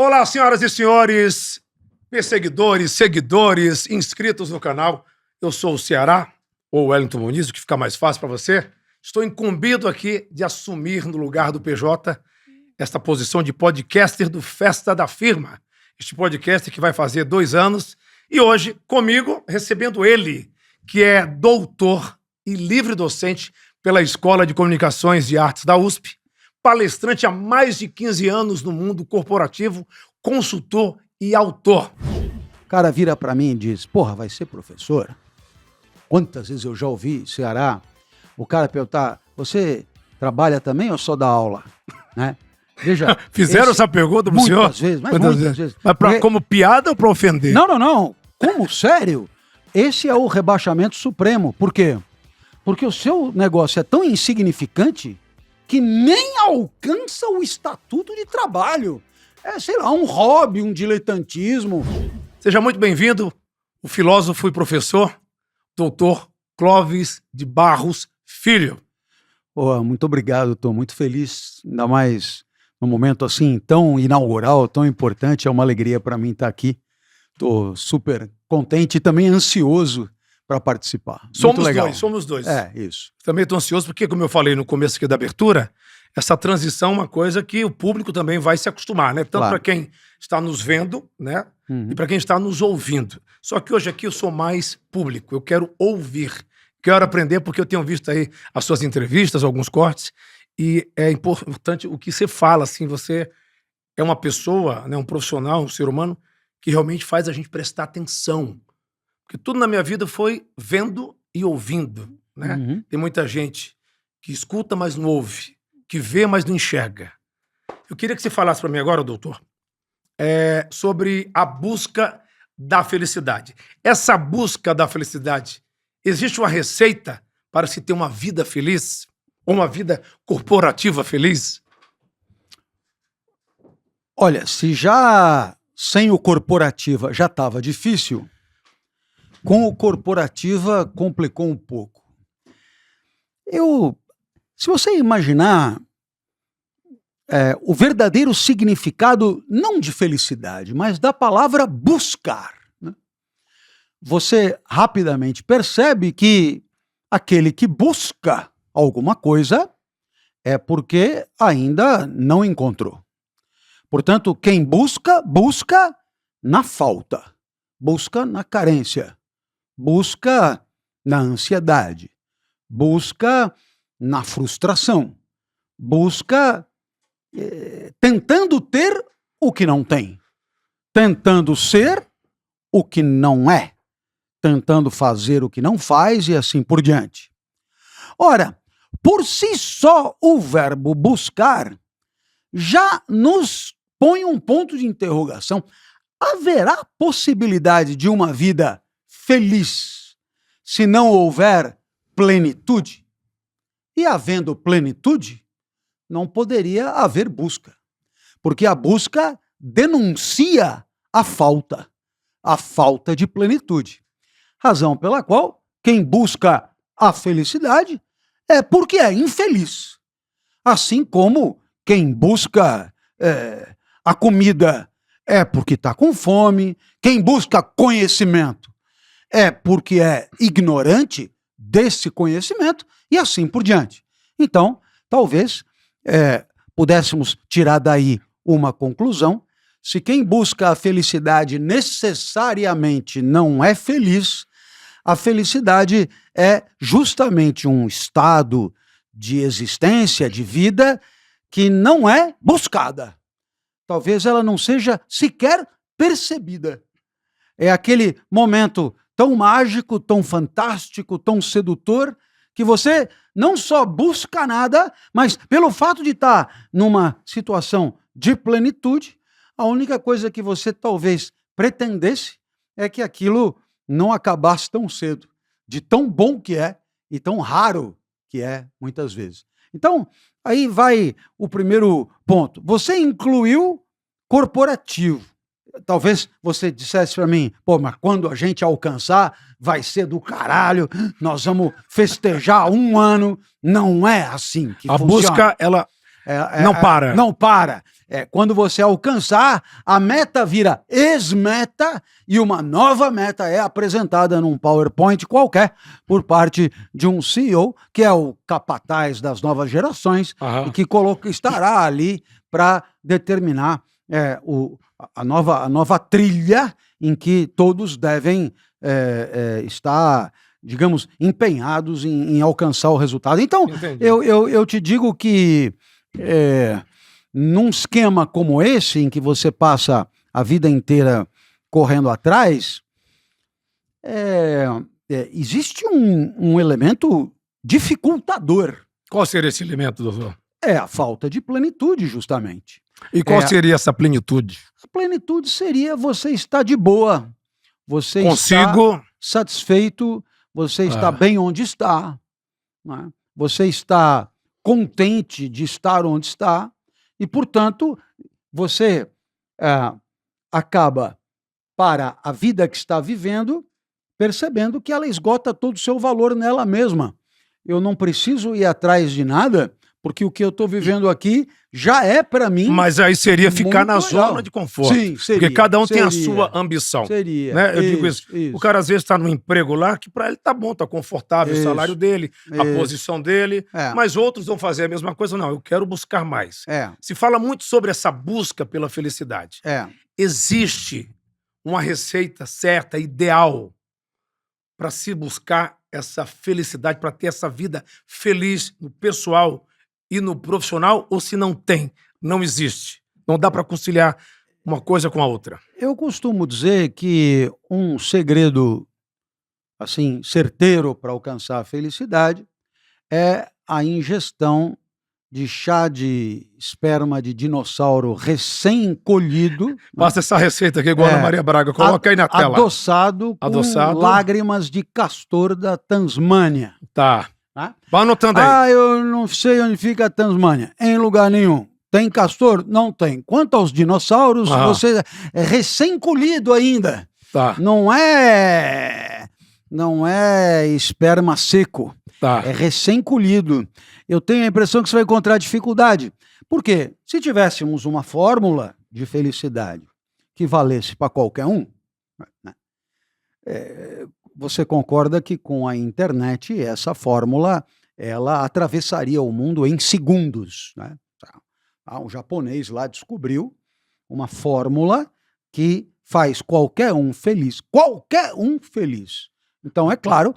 Olá, senhoras e senhores, perseguidores, seguidores, inscritos no canal. Eu sou o Ceará, ou Wellington Muniz, o que fica mais fácil para você. Estou incumbido aqui de assumir no lugar do PJ esta posição de podcaster do Festa da Firma. Este podcast que vai fazer 2 anos. E hoje, comigo, recebendo ele, que é doutor e livre docente pela Escola de Comunicações e Artes da USP, palestrante há mais de 15 anos no mundo corporativo, consultor e autor. O cara vira pra mim e diz, porra, vai ser professor? Quantas vezes eu já ouvi, Ceará, o cara perguntar, você trabalha também ou só dá aula? Né? Veja, Fizeram essa pergunta pro senhor? Muitas vezes, mas muitas vezes. Mas como piada ou pra ofender? Não. Como sério? Esse é o rebaixamento supremo. Por quê? Porque o seu negócio é tão insignificante que nem alcança o estatuto de trabalho. É, sei lá, um hobby, um diletantismo. Seja muito bem-vindo, o filósofo e professor, doutor Clóvis de Barros Filho. Pô, muito obrigado, estou muito feliz, ainda mais num momento assim tão inaugural, tão importante. É uma alegria para mim estar aqui. Estou super contente e também ansioso para participar. Somos dois. É, isso. Também estou ansioso porque, como eu falei no começo aqui da abertura, essa transição é uma coisa que o público também vai se acostumar, né? Tanto para quem está nos vendo, né? E para quem está nos ouvindo. Só que hoje aqui eu sou mais público, eu quero ouvir, quero aprender, porque eu tenho visto aí as suas entrevistas, alguns cortes, e é importante o que você fala, assim, você é uma pessoa, né, um profissional, um ser humano, que realmente faz a gente prestar atenção. Porque tudo na minha vida foi vendo e ouvindo, né? Tem muita gente que escuta, mas não ouve, que vê, mas não enxerga. Eu queria que você falasse para mim agora, doutor, sobre a busca da felicidade. Essa busca da felicidade, existe uma receita para se ter uma vida feliz? Ou uma vida corporativa feliz? Olha, se já sem o corporativa já estava difícil, com o corporativa complicou um pouco. Se você imaginar o verdadeiro significado, não de felicidade, mas da palavra buscar, né? Você rapidamente percebe que aquele que busca alguma coisa é porque ainda não encontrou. Portanto, quem busca, busca na falta, busca na carência, busca na ansiedade, busca na frustração, busca tentando ter o que não tem, tentando ser o que não é, tentando fazer o que não faz e assim por diante. Ora, por si só o verbo buscar já nos põe um ponto de interrogação. Haverá possibilidade de uma vida feliz se não houver plenitude? E havendo plenitude, não poderia haver busca. Porque a busca denuncia a falta de plenitude. Razão pela qual quem busca a felicidade é porque é infeliz. Assim como quem busca a comida é porque está com fome, quem busca conhecimento é porque é ignorante desse conhecimento e assim por diante. Então, talvez pudéssemos tirar daí uma conclusão. Se quem busca a felicidade necessariamente não é feliz, a felicidade é justamente um estado de existência, de vida, que não é buscada. Talvez ela não seja sequer percebida. É aquele momento tão mágico, tão fantástico, tão sedutor, que você não só busca nada, mas pelo fato de estar numa situação de plenitude, a única coisa que você talvez pretendesse é que aquilo não acabasse tão cedo, de tão bom que é e tão raro que é muitas vezes. Então, aí vai o primeiro ponto. Você incluiu corporativo. Talvez você dissesse para mim, pô, mas quando a gente alcançar, vai ser do caralho, nós vamos festejar 1 ano. Não é assim que funciona. A busca, ela não para. Não para. Quando você alcançar, a meta vira ex-meta e uma nova meta é apresentada num PowerPoint qualquer por parte de um CEO, que é o capataz das novas gerações, e que estará ali para determinar a nova trilha em que todos devem estar, digamos, empenhados em alcançar o resultado. Então, eu te digo que num esquema como esse, em que você passa a vida inteira correndo atrás, existe um elemento dificultador. Qual seria esse elemento, doutor? É a falta de plenitude, justamente. E qual seria essa plenitude? A plenitude seria você estar de boa, você está satisfeito, você está bem onde está, né? Você está contente de estar onde está e, portanto, você acaba, para a vida que está vivendo, percebendo que ela esgota todo o seu valor nela mesma. Eu não preciso ir atrás de nada, porque o que eu estou vivendo aqui já é para mim. Mas aí seria ficar na zona de conforto. Sim, seria. Porque cada um tem a sua ambição. Seria. Né? Eu digo isso. O cara às vezes está num emprego lá que para ele tá bom, tá confortável, o salário dele, a posição dele. Mas outros vão fazer a mesma coisa. Não, eu quero buscar mais. Se fala muito sobre essa busca pela felicidade. Existe uma receita certa, ideal, para se buscar essa felicidade, para ter essa vida feliz no pessoal e no profissional, ou se não tem, não existe? Não dá para conciliar uma coisa com a outra? Eu costumo dizer que um segredo, assim, certeiro para alcançar a felicidade é a ingestão de chá de esperma de dinossauro recém-colhido. Passa essa receita aqui, igual a Ana Maria Braga, coloca aí na tela. Adoçado com lágrimas de castor da Tasmânia. Tá. Vai anotando aí. Eu não sei onde fica a Tasmânia. Em lugar nenhum. Tem castor? Não tem. Quanto aos dinossauros, você é recém-colhido ainda. Tá. Não é esperma seco. Tá. É recém-colhido. Eu tenho a impressão que você vai encontrar dificuldade. Por quê? Se tivéssemos uma fórmula de felicidade que valesse para qualquer um, né? Você concorda que com a internet essa fórmula ela atravessaria o mundo em segundos, né? Um japonês lá descobriu uma fórmula que faz qualquer um feliz. Qualquer um feliz. Então, é claro,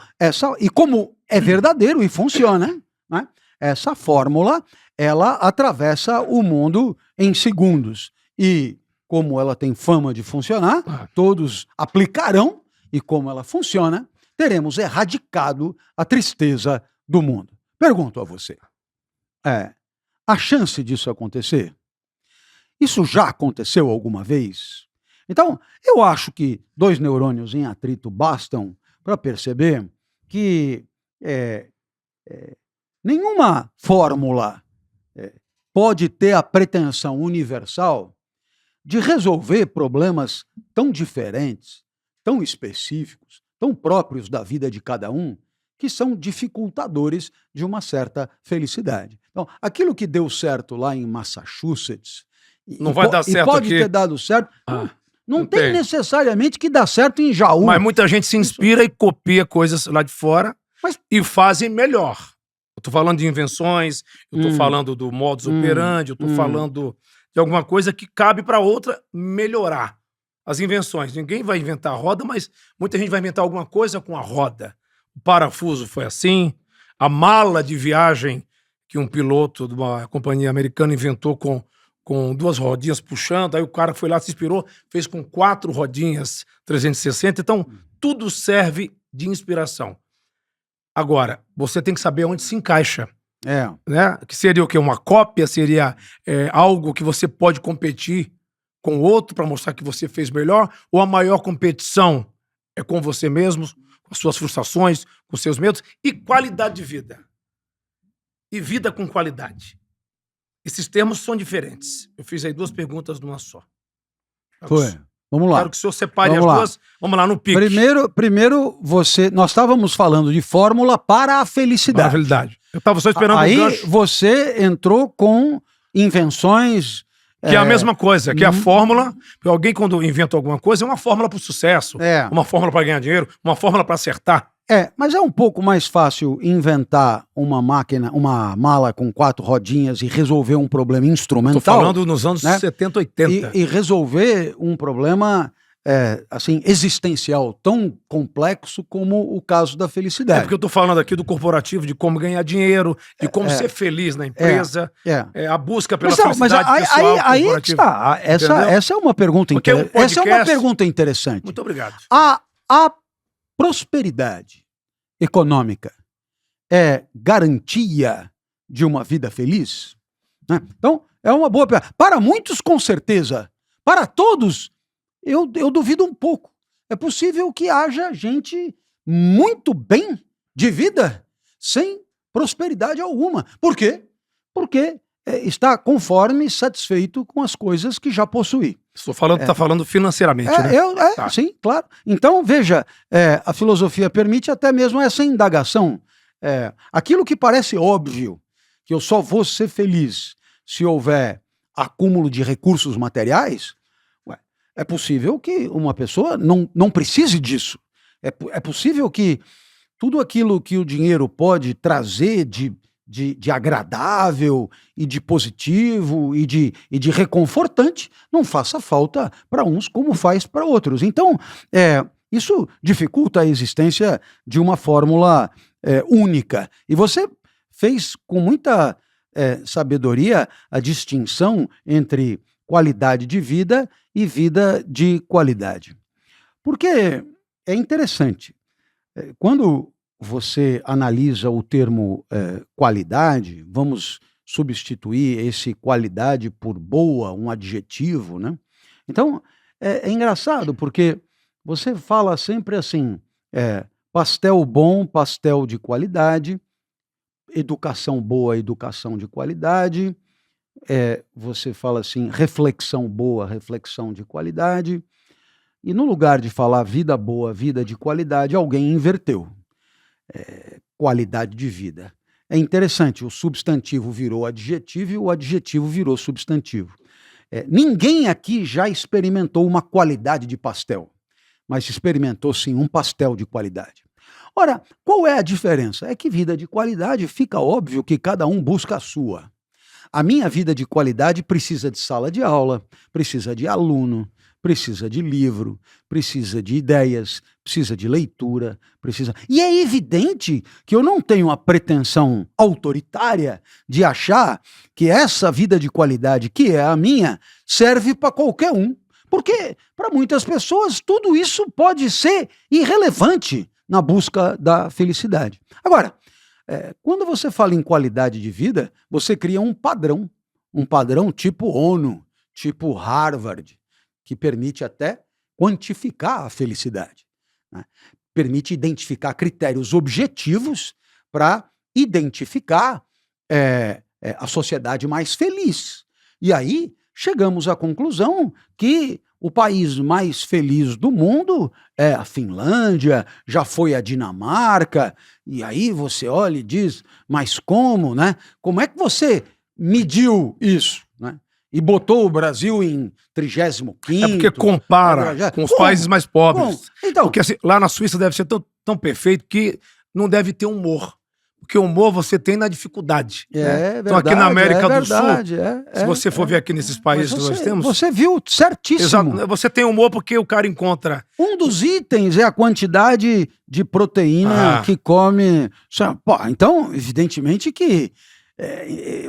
e como é verdadeiro e funciona, né? Essa fórmula, ela atravessa o mundo em segundos. E como ela tem fama de funcionar, todos aplicarão, e como ela funciona, teremos erradicado a tristeza do mundo. Pergunto a você, a chance disso acontecer? Isso já aconteceu alguma vez? Então, eu acho que 2 neurônios em atrito bastam para perceber que nenhuma fórmula pode ter a pretensão universal de resolver problemas tão diferentes, tão específicos, tão próprios da vida de cada um, que são dificultadores de uma certa felicidade. Então, aquilo que deu certo lá em Massachusetts não vai dar certo pode aqui. Ter dado certo. Não tem necessariamente que dar certo em Jaú. Mas muita gente se inspira e copia coisas lá de fora e fazem melhor. Eu tô falando de invenções, eu tô falando do modus operandi, eu tô falando de alguma coisa que cabe para outra melhorar. As invenções. Ninguém vai inventar a roda, mas muita gente vai inventar alguma coisa com a roda. O parafuso foi assim. A mala de viagem que um piloto de uma companhia americana inventou com 2 rodinhas puxando, aí o cara foi lá, se inspirou, fez com 4 rodinhas 360. Então, tudo serve de inspiração. Agora, você tem que saber onde se encaixa. Né? Que seria o quê? Uma cópia? Seria algo que você pode competir com o outro para mostrar que você fez melhor? Ou a maior competição é com você mesmo, com as suas frustrações, com os seus medos? E qualidade de vida. E vida com qualidade. Esses termos são diferentes. Eu fiz aí 2 perguntas numa só. Vamos lá. Quero que o senhor separe as duas. Vamos lá, no pique. Primeiro nós estávamos falando de fórmula para a felicidade. Para a felicidade. Eu estava só esperando aí um gancho. Você entrou com invenções Que é a mesma coisa, que é a fórmula. Alguém, quando inventa alguma coisa, é uma fórmula para o sucesso, uma fórmula para ganhar dinheiro, uma fórmula para acertar. Mas é um pouco mais fácil inventar uma máquina, uma mala com 4 rodinhas e resolver um problema instrumental. Estou falando nos anos 70, 80. E resolver um problema assim, existencial, tão complexo como o caso da felicidade. Porque eu estou falando aqui do corporativo, de como ganhar dinheiro, de como ser feliz na empresa, a busca pela felicidade pessoal. Aí está. Essa é uma pergunta interessante. Essa é uma pergunta interessante. Muito obrigado. A prosperidade econômica é garantia de uma vida feliz? Então, é uma boa pergunta. Para muitos, com certeza. Para todos, eu duvido um pouco. É possível que haja gente muito bem de vida sem prosperidade alguma. Por quê? Porque está conforme, satisfeito com as coisas que já possui. Está falando financeiramente, né? Tá. Sim, claro. Então, veja, a filosofia permite até mesmo essa indagação. Aquilo que parece óbvio, que eu só vou ser feliz se houver acúmulo de recursos materiais, é possível que uma pessoa não precise disso. É possível que tudo aquilo que o dinheiro pode trazer de agradável e de positivo e de reconfortante não faça falta para uns como faz para outros. Então, isso dificulta a existência de uma fórmula única. E você fez com muita sabedoria a distinção entre qualidade de vida e vida de qualidade. Porque é interessante, quando você analisa o termo qualidade, vamos substituir esse qualidade por boa, um adjetivo, né? Então, é engraçado, porque você fala sempre assim, pastel bom, pastel de qualidade, educação boa, educação de qualidade, você fala assim, reflexão boa, reflexão de qualidade, e no lugar de falar vida boa, vida de qualidade, alguém inverteu. Qualidade de vida. É interessante, o substantivo virou adjetivo e o adjetivo virou substantivo. Ninguém aqui já experimentou uma qualidade de pastel, mas experimentou sim um pastel de qualidade. Ora, qual é a diferença? É que vida de qualidade fica óbvio que cada um busca a sua. A minha vida de qualidade precisa de sala de aula, precisa de aluno, precisa de livro, precisa de ideias, precisa de leitura, precisa... E é evidente que eu não tenho a pretensão autoritária de achar que essa vida de qualidade, que é a minha, serve para qualquer um. Porque, para muitas pessoas, tudo isso pode ser irrelevante na busca da felicidade. Agora, quando você fala em qualidade de vida, você cria um padrão tipo ONU, tipo Harvard, que permite até quantificar a felicidade, né? Permite identificar critérios objetivos para identificar a sociedade mais feliz. E aí chegamos à conclusão que o país mais feliz do mundo é a Finlândia, já foi a Dinamarca, e aí você olha e diz, mas como, né? Como é que você mediu isso, né? E botou o Brasil em 35º. Porque compara com os países mais pobres. Então, porque assim, lá na Suíça deve ser tão perfeito que não deve ter humor. Porque o humor você tem na dificuldade. Verdade, então aqui na América do Sul, se se você for ver aqui nesses países que nós temos... Você viu certíssimo. Exato, você tem humor porque o cara encontra... Um dos itens é a quantidade de proteína que come... Então, evidentemente que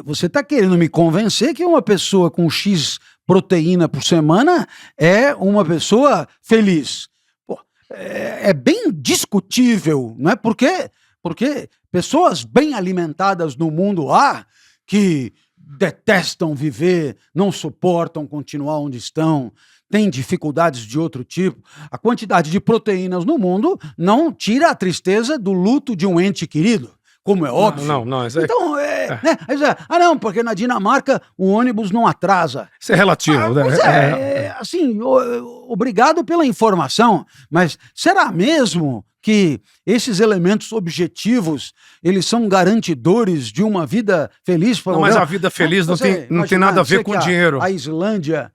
você está querendo me convencer que uma pessoa com X proteína por semana é uma pessoa feliz. É bem discutível, não é? Porque pessoas bem alimentadas no mundo há que detestam viver, não suportam continuar onde estão, têm dificuldades de outro tipo. A quantidade de proteínas no mundo não tira a tristeza do luto de um ente querido, como é óbvio. Não, isso é... Então, não, porque na Dinamarca o ônibus não atrasa. Isso é relativo, né? Assim, obrigado pela informação, mas será mesmo que esses elementos objetivos, eles são garantidores de uma vida feliz. Não, mas a vida feliz não tem nada a ver com dinheiro. A Islândia...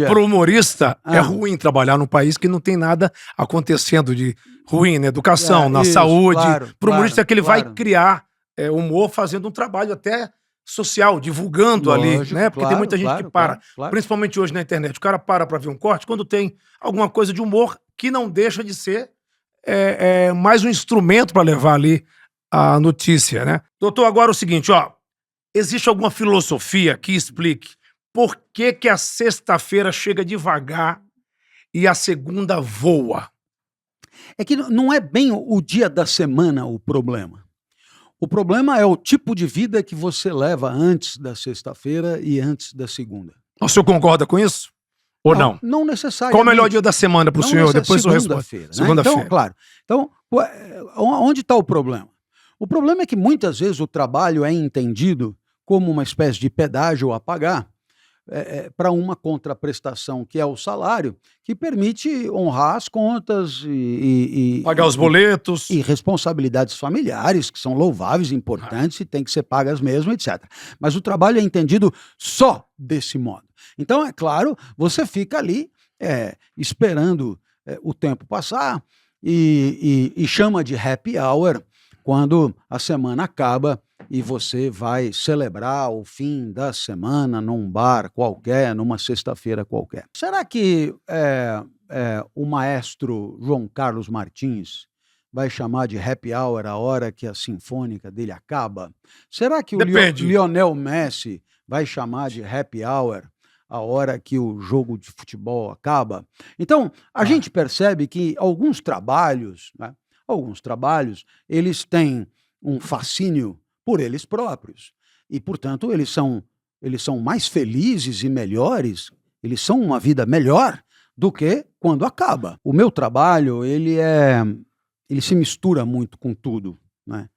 Para o humorista, é ruim trabalhar num país que não tem nada acontecendo de ruim na educação, na saúde. Para o humorista é que ele vai criar humor fazendo um trabalho até social, divulgando ali, né? Porque tem muita gente que para, principalmente hoje na internet. O cara para ver um corte quando tem alguma coisa de humor que não deixa de ser mais um instrumento para levar ali a notícia, né? Doutor, agora é o seguinte, ó. Existe alguma filosofia que explique por que a sexta-feira chega devagar e a segunda voa? É que não é bem o dia da semana o problema. O problema é o tipo de vida que você leva antes da sexta-feira e antes da segunda. O senhor concorda com isso? Ou não? Não necessariamente. Qual o melhor dia da semana para o senhor? Depois eu respondo. Segunda-feira. Então, claro. Então, onde está o problema? O problema é que muitas vezes o trabalho é entendido como uma espécie de pedágio a pagar para uma contraprestação, que é o salário, que permite honrar as contas e pagar os boletos. E responsabilidades familiares, que são louváveis, importantes e têm que ser pagas mesmo, etc. Mas o trabalho é entendido só desse modo. Então, é claro, você fica ali esperando o tempo passar e chama de happy hour quando a semana acaba e você vai celebrar o fim da semana num bar qualquer, numa sexta-feira qualquer. Será que o maestro João Carlos Martins vai chamar de happy hour a hora que a sinfônica dele acaba? Será que o Lionel Messi vai chamar de happy hour a hora que o jogo de futebol acaba? Então, a gente percebe que alguns trabalhos, eles têm um fascínio por eles próprios. E, portanto, eles são mais felizes e melhores, eles são uma vida melhor do que quando acaba. O meu trabalho, ele se mistura muito com tudo, né?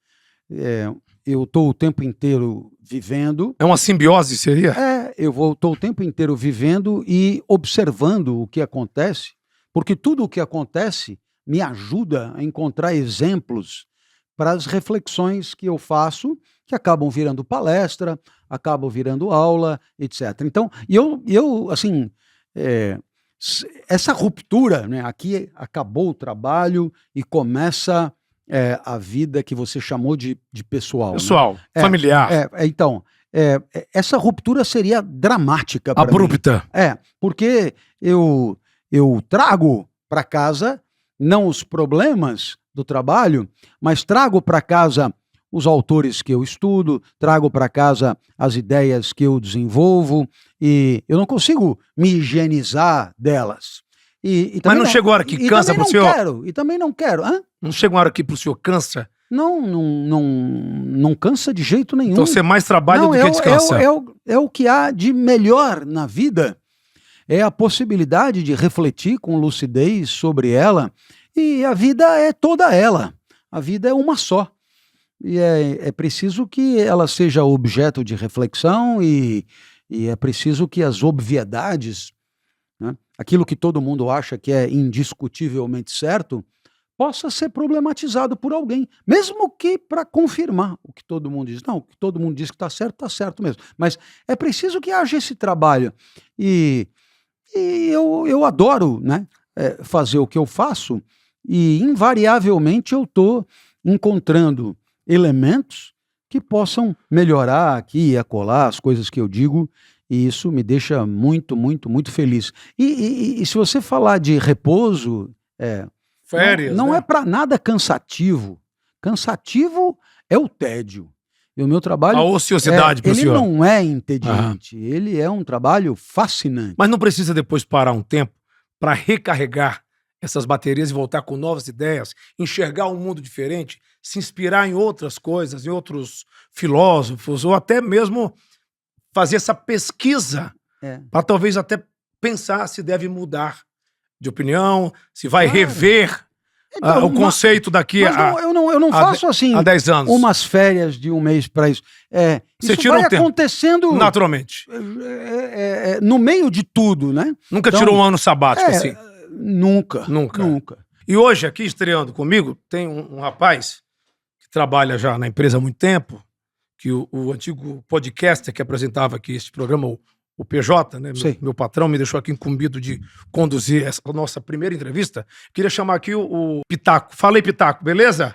Eu estou o tempo inteiro vivendo... É uma simbiose, seria? Eu estou o tempo inteiro vivendo e observando o que acontece, porque tudo o que acontece me ajuda a encontrar exemplos para as reflexões que eu faço, que acabam virando palestra, acabam virando aula, etc. Então, essa ruptura, né, aqui acabou o trabalho e começa a vida que você chamou de pessoal. Pessoal, né? Familiar. Então, essa ruptura seria dramática para mim. Abrupta. Porque eu trago para casa não os problemas do trabalho, mas trago para casa os autores que eu estudo, trago para casa as ideias que eu desenvolvo e eu não consigo me higienizar delas. Mas não chegou a hora que cansa para o senhor? E também não quero. Não chegou a hora que para o senhor cansa? Não cansa de jeito nenhum. Então você mais trabalha do que descansa. É o que há de melhor na vida. É a possibilidade de refletir com lucidez sobre ela. E a vida é toda ela. A vida é uma só. E é preciso que ela seja objeto de reflexão e é preciso que as obviedades, né, aquilo que todo mundo acha que é indiscutivelmente certo, possa ser problematizado por alguém, mesmo que para confirmar o que todo mundo diz. Não, o que todo mundo diz que está certo mesmo. Mas é preciso que haja esse trabalho. E eu adoro, né, fazer o que eu faço e, invariavelmente, eu estou encontrando elementos que possam melhorar aqui e acolá as coisas que eu digo, e isso me deixa muito, muito, muito feliz. E se você falar de repouso... Férias, não né? É para nada cansativo. Cansativo é o tédio. E o meu trabalho... A ociosidade para o senhor. Ele não é entediante, ele é um trabalho fascinante. Mas não precisa depois parar um tempo para recarregar essas baterias e voltar com novas ideias, enxergar um mundo diferente, se inspirar em outras coisas, em outros filósofos, ou até mesmo fazer essa pesquisa para talvez até pensar se deve mudar de opinião, se vai rever o conceito daqui eu não faço assim há 10 anos. Umas férias de um mês para isso. Você isso tira vai um tempo, acontecendo naturalmente. No meio de tudo, né? Nunca tirou um ano sabático assim? Nunca. E hoje, aqui estreando comigo, tem um rapaz que trabalha já na empresa há muito tempo, que o antigo podcaster que apresentava aqui este programa, o PJ, né? Meu patrão me deixou aqui incumbido de conduzir essa nossa primeira entrevista. Queria chamar aqui o Pitaco. Fala aí, Pitaco, beleza?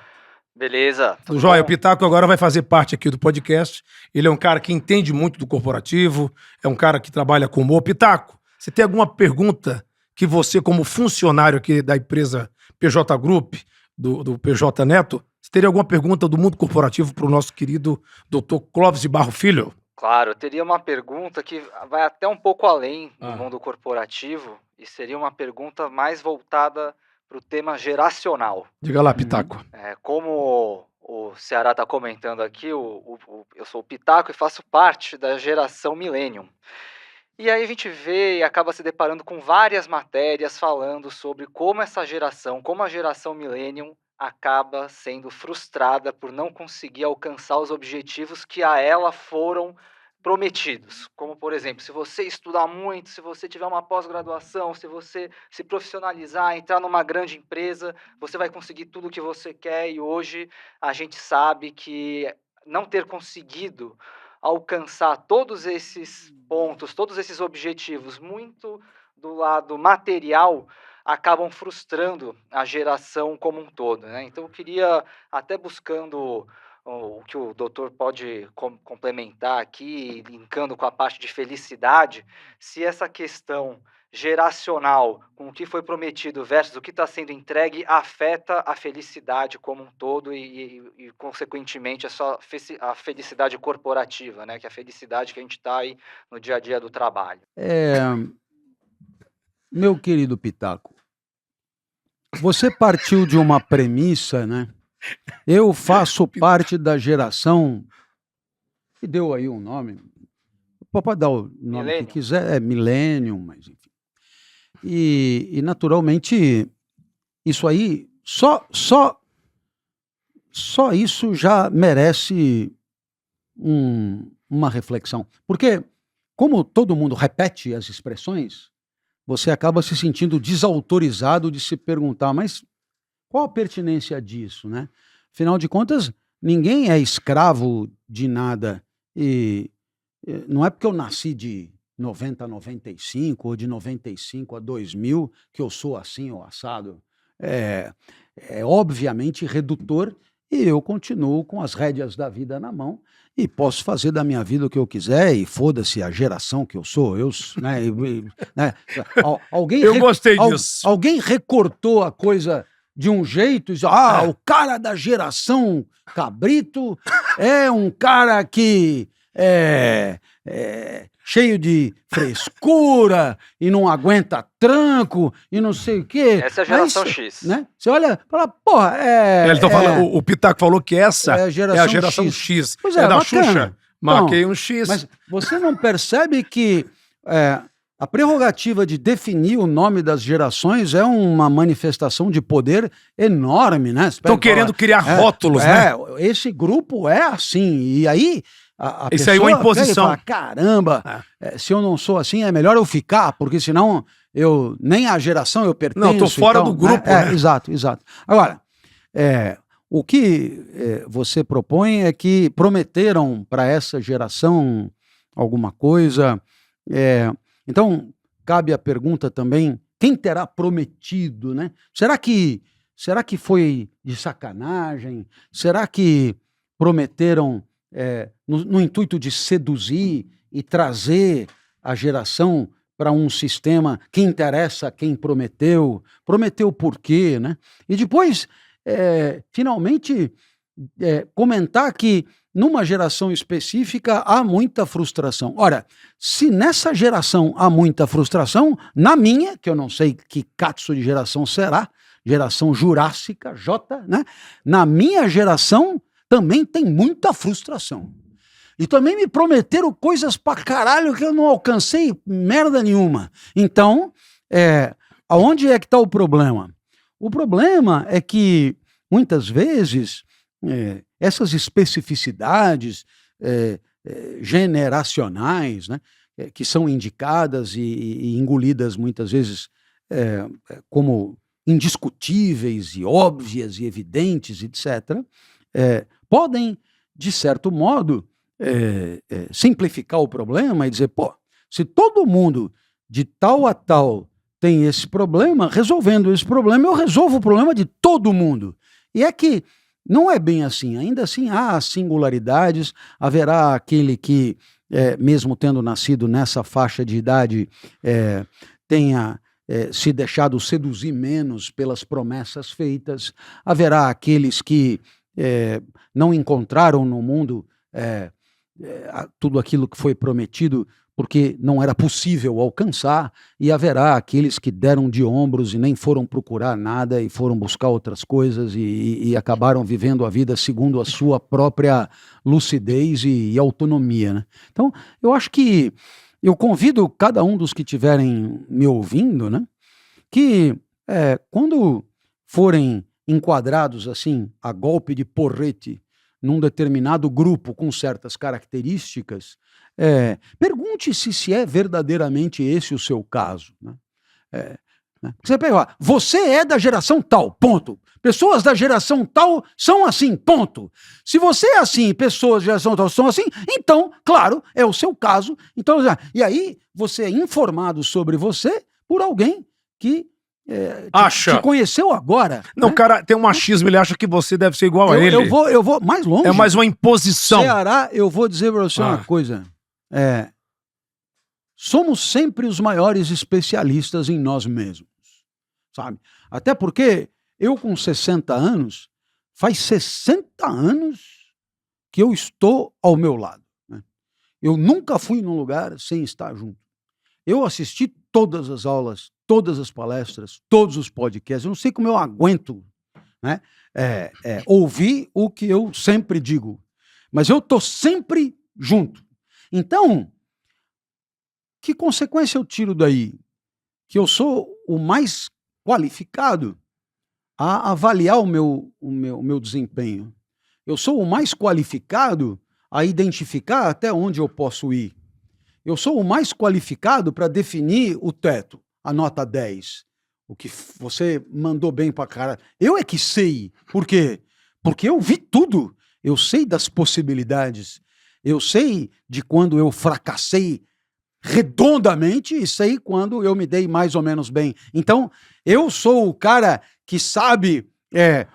Beleza. Tudo jóia. O Pitaco agora vai fazer parte aqui do podcast. Ele é um cara que entende muito do corporativo, é um cara que trabalha com humor. Pitaco, você tem alguma pergunta que você, como funcionário aqui da empresa PJ Group, do PJ Neto, você teria alguma pergunta do mundo corporativo para o nosso querido Dr. Clóvis de Barro Filho? Claro, eu teria uma pergunta que vai até um pouco além do mundo corporativo e seria uma pergunta mais voltada para o tema geracional. Diga lá, Pitaco. Como o Ceará está comentando aqui, eu sou o Pitaco e faço parte da geração Millennium. E aí a gente vê e acaba se deparando com várias matérias falando sobre como essa geração, como a geração Millennium acaba sendo frustrada por não conseguir alcançar os objetivos que a ela foram prometidos. Como, por exemplo, se você estudar muito, se você tiver uma pós-graduação, se você se profissionalizar, entrar numa grande empresa, você vai conseguir tudo o que você quer. E hoje a gente sabe que não ter conseguido alcançar todos esses pontos, todos esses objetivos, muito do lado material, acabam frustrando a geração como um todo, né? Então eu queria, até buscando o que o doutor pode complementar aqui, linkando com a parte de felicidade, se essa questão geracional, com o que foi prometido versus o que está sendo entregue, afeta a felicidade como um todo e consequentemente, a felicidade corporativa, né? Que é a felicidade que a gente está aí no dia a dia do trabalho. Meu querido Pitaco, você partiu de uma premissa, né? Eu faço parte da geração que deu aí um nome, pode dar o nome Millennium. que quiser, Millennium, mas enfim. E naturalmente, isso aí, só isso já merece uma reflexão. Porque, como todo mundo repete as expressões, você acaba se sentindo desautorizado de se perguntar, mas qual a pertinência disso, né? Afinal de contas, ninguém é escravo de nada. E não é porque eu nasci de 90 a 95 ou de 95 a 2000 que eu sou assim ou assado. É obviamente redutor e eu continuo com as rédeas da vida na mão e posso fazer da minha vida o que eu quiser e foda-se a geração que eu sou. Né? Eu gostei disso. Alguém recortou a coisa de um jeito e diz, o cara da geração Cabrito é um cara que é cheio de frescura e não aguenta tranco e não sei o quê. Essa é a geração X. Né? Você olha e fala, porra, o Pitaco falou que essa é a geração X. Pois da bacana. Xuxa. Marquei um X. Mas você não percebe que a prerrogativa de definir o nome das gerações é uma manifestação de poder enorme, né? Estão querendo criar rótulos, né? Esse grupo é assim. E aí isso aí é uma imposição. Fala, caramba, se eu não sou assim, é melhor eu ficar, porque senão nem a geração eu pertenço. Não, tô fora do grupo. Né? Exato. Agora, o que você propõe é que prometeram para essa geração alguma coisa. Então, cabe a pergunta também, quem terá prometido, né? Será que foi de sacanagem? Será que prometeram no intuito de seduzir e trazer a geração para um sistema que interessa a quem prometeu por quê, né? E depois, finalmente, comentar que numa geração específica há muita frustração. Ora, se nessa geração há muita frustração, na minha, que eu não sei que catso de geração será, geração jurássica, J, né? Na minha geração também tem muita frustração. E também me prometeram coisas pra caralho que eu não alcancei merda nenhuma. Então, aonde é que está o problema? O problema é que, muitas vezes, essas especificidades generacionais, né, que são indicadas e engolidas muitas vezes como indiscutíveis e óbvias e evidentes, etc., podem, de certo modo, simplificar o problema e dizer, pô, se todo mundo de tal a tal tem esse problema, resolvendo esse problema, eu resolvo o problema de todo mundo. E é que não é bem assim. Ainda assim há singularidades, haverá aquele que, mesmo tendo nascido nessa faixa de idade, tenha se deixado seduzir menos pelas promessas feitas, haverá aqueles que não encontraram no mundo tudo aquilo que foi prometido porque não era possível alcançar, e haverá aqueles que deram de ombros e nem foram procurar nada e foram buscar outras coisas e acabaram vivendo a vida segundo a sua própria lucidez e autonomia, né? Então, eu acho que eu convido cada um dos que estiverem me ouvindo, né, que quando forem enquadrados assim, a golpe de porrete, num determinado grupo com certas características, pergunte-se se é verdadeiramente esse o seu caso, né? Você pega, você é da geração tal, ponto. Pessoas da geração tal são assim, ponto. Se você é assim, pessoas da geração tal são assim, então, claro, é o seu caso. Então, e aí você é informado sobre você por alguém que te conheceu agora. Não, né? O cara tem um machismo, ele acha que você deve ser igual a ele. Eu vou mais longe. É mais uma imposição. Ceará, eu vou dizer para você uma coisa. Somos sempre os maiores especialistas em nós mesmos, sabe? Até porque eu com 60 anos, faz 60 anos que eu estou ao meu lado, né? Eu nunca fui num lugar sem estar junto. Eu assisti todas as aulas, todas as palestras, todos os podcasts. Eu não sei como eu aguento, né, ouvir o que eu sempre digo, mas eu estou sempre junto. Então, que consequência eu tiro daí? Que eu sou o mais qualificado a avaliar o meu desempenho. Eu sou o mais qualificado a identificar até onde eu posso ir. Eu sou o mais qualificado para definir o teto, a nota 10. O que você mandou bem para cara. Eu é que sei. Por quê? Porque eu vi tudo. Eu sei das possibilidades. Eu sei de quando eu fracassei redondamente e sei quando eu me dei mais ou menos bem. Então, eu sou o cara que sabe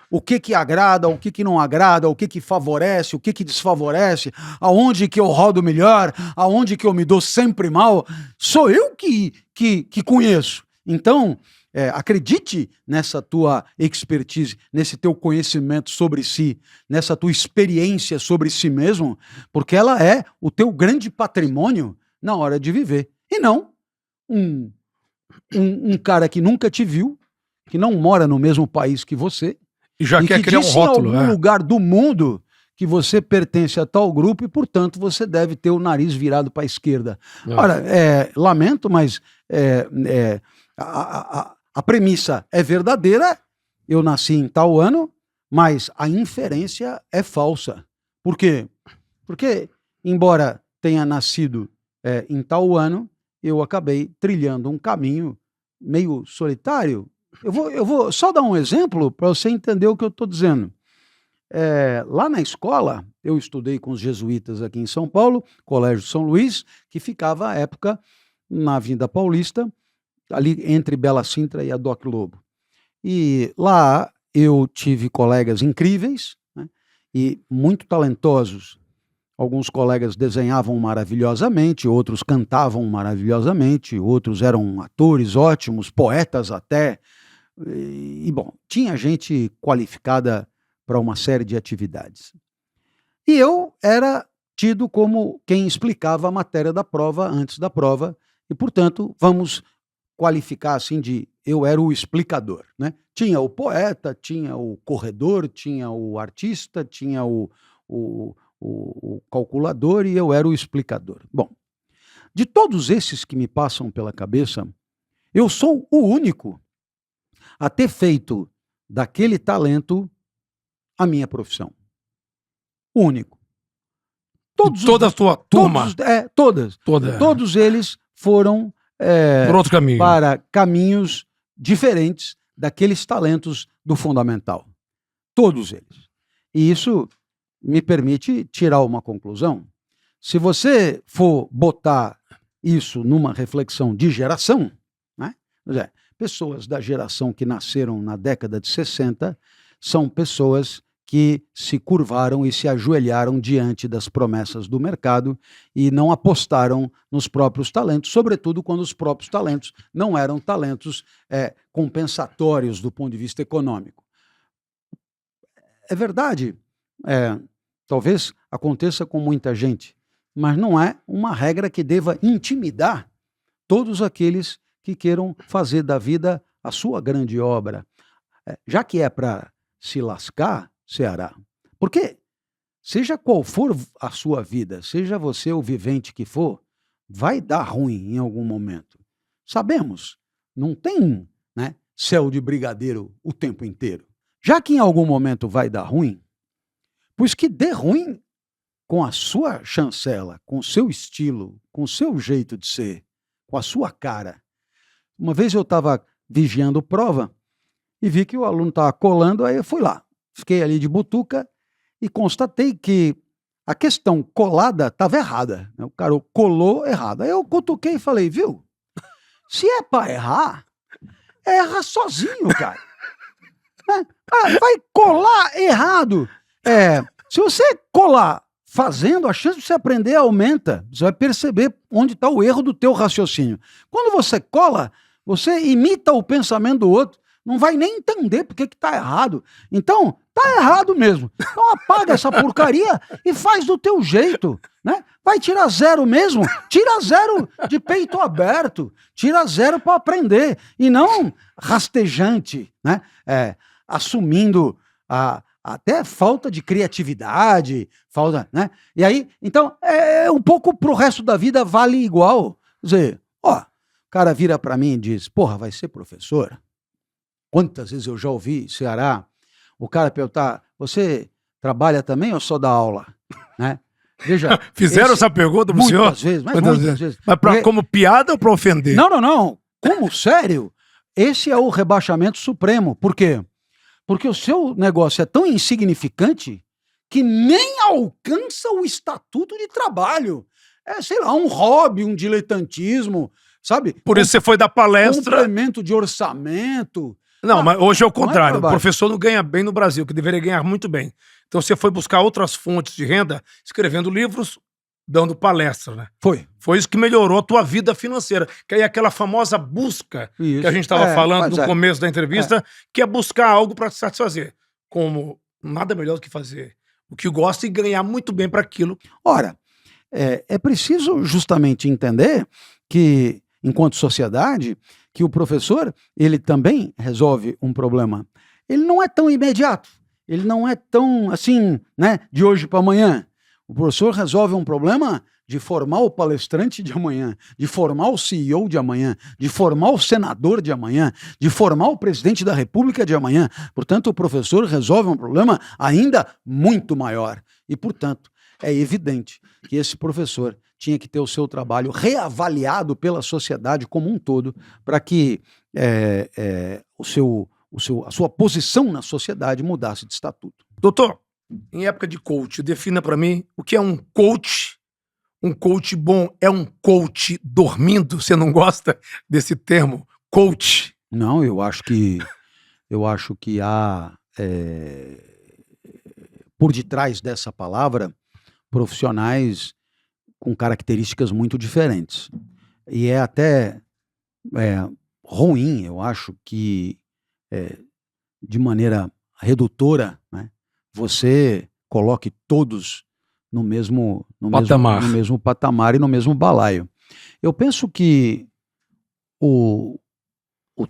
o que agrada, o que não agrada, o que favorece, o que desfavorece, aonde que eu rodo melhor, aonde que eu me dou sempre mal. Sou eu que conheço. Então, acredite nessa tua expertise, nesse teu conhecimento sobre si, nessa tua experiência sobre si mesmo, porque ela é o teu grande patrimônio na hora de viver. E não um cara que nunca te viu, que não mora no mesmo país que você, e já quer criar um rótulo, em algum lugar do mundo que você pertence a tal grupo e, portanto, você deve ter o nariz virado para a esquerda. Ora, lamento, mas a premissa é verdadeira, eu nasci em tal ano, mas a inferência é falsa. Por quê? Porque, embora tenha nascido em tal ano, eu acabei trilhando um caminho meio solitário. Eu vou só dar um exemplo para você entender o que eu estou dizendo. Lá na escola, eu estudei com os jesuítas aqui em São Paulo, Colégio São Luís, que ficava à época na Avenida Paulista, ali entre Bela Sintra e a Doc Lobo. E lá eu tive colegas incríveis, né, e muito talentosos. Alguns colegas desenhavam maravilhosamente, outros cantavam maravilhosamente, outros eram atores ótimos, poetas até. E bom, tinha gente qualificada para uma série de atividades. E eu era tido como quem explicava a matéria da prova antes da prova, e, portanto, vamos qualificar assim de eu era o explicador, né? Tinha o poeta, tinha o corredor, tinha o artista, tinha o calculador e eu era o explicador. Bom, de todos esses que me passam pela cabeça, eu sou o único a ter feito daquele talento a minha profissão. O único. Toda a tua turma? Todos eles foram por outro caminho, para caminhos diferentes daqueles talentos do fundamental. Todos eles. E isso me permite tirar uma conclusão. Se você for botar isso numa reflexão de geração, né? Pessoas da geração que nasceram na década de 60 são pessoas que se curvaram e se ajoelharam diante das promessas do mercado e não apostaram nos próprios talentos, sobretudo quando os próprios talentos não eram talentos compensatórios do ponto de vista econômico. É verdade, talvez aconteça com muita gente, mas não é uma regra que deva intimidar todos aqueles que queiram fazer da vida a sua grande obra. Já que é para se lascar, Ceará, porque seja qual for a sua vida, seja você o vivente que for, vai dar ruim em algum momento. Sabemos, não tem, né, céu de brigadeiro o tempo inteiro. Já que em algum momento vai dar ruim, pois que dê ruim com a sua chancela, com o seu estilo, com o seu jeito de ser, com a sua cara. Uma vez eu estava vigiando prova e vi que o aluno estava colando, aí eu fui lá. Fiquei ali de butuca e constatei que a questão colada estava errada. O cara colou errado. Aí eu cutuquei e falei, viu? Se é para errar, erra sozinho, cara. Vai colar errado. Se você colar fazendo, a chance de você aprender aumenta. Você vai perceber onde está o erro do teu raciocínio. Quando você cola, você imita o pensamento do outro, não vai nem entender porque que está errado. Então, está errado mesmo. Então apaga essa porcaria e faz do teu jeito, né? Vai tirar 0 mesmo? Tira 0 de peito aberto. Tira 0 para aprender. E não rastejante, né? Assumindo até falta de criatividade, falta, né? E aí, então, um pouco pro resto da vida vale igual. Quer dizer, o cara vira para mim e diz, porra, vai ser professor? Quantas vezes eu já ouvi, Ceará, o cara perguntar, você trabalha também ou só dá aula? Né? Veja, fizeram essa pergunta pro senhor? Muitas vezes, mas muitas vezes. Mas como piada ou para ofender? Não. Como sério? Esse é o rebaixamento supremo. Por quê? Porque o seu negócio é tão insignificante que nem alcança o estatuto de trabalho. Sei lá, um hobby, um diletantismo, sabe? Por isso você foi dar palestra. Complemento de orçamento. Não, mas hoje é o contrário. O trabalho. professor não ganha bem no Brasil, que deveria ganhar muito bem. Então você foi buscar outras fontes de renda, escrevendo livros, dando palestra, né? Foi isso que melhorou a tua vida financeira. Que aí é aquela famosa busca que a gente estava falando no começo da entrevista, que é buscar algo para te satisfazer. Como nada melhor do que fazer o que gosta e ganhar muito bem para aquilo. Ora, é preciso justamente entender que, enquanto sociedade, que o professor, ele também resolve um problema. Ele não é tão imediato, ele não é tão assim, né, de hoje para amanhã. O professor resolve um problema de formar o palestrante de amanhã, de formar o CEO de amanhã, de formar o senador de amanhã, de formar o presidente da República de amanhã. Portanto, o professor resolve um problema ainda muito maior. E, portanto, é evidente que esse professor tinha que ter o seu trabalho reavaliado pela sociedade como um todo, para que a sua posição na sociedade mudasse de estatuto. Doutor, em época de coach, defina para mim o que é um coach. Um coach bom é um coach dormindo? Você não gosta desse termo, coach? Não, eu acho que há por detrás dessa palavra profissionais com características muito diferentes. E é até ruim, eu acho, que de maneira redutora, né, você coloque todos no mesmo patamar e no mesmo balaio. Eu penso que o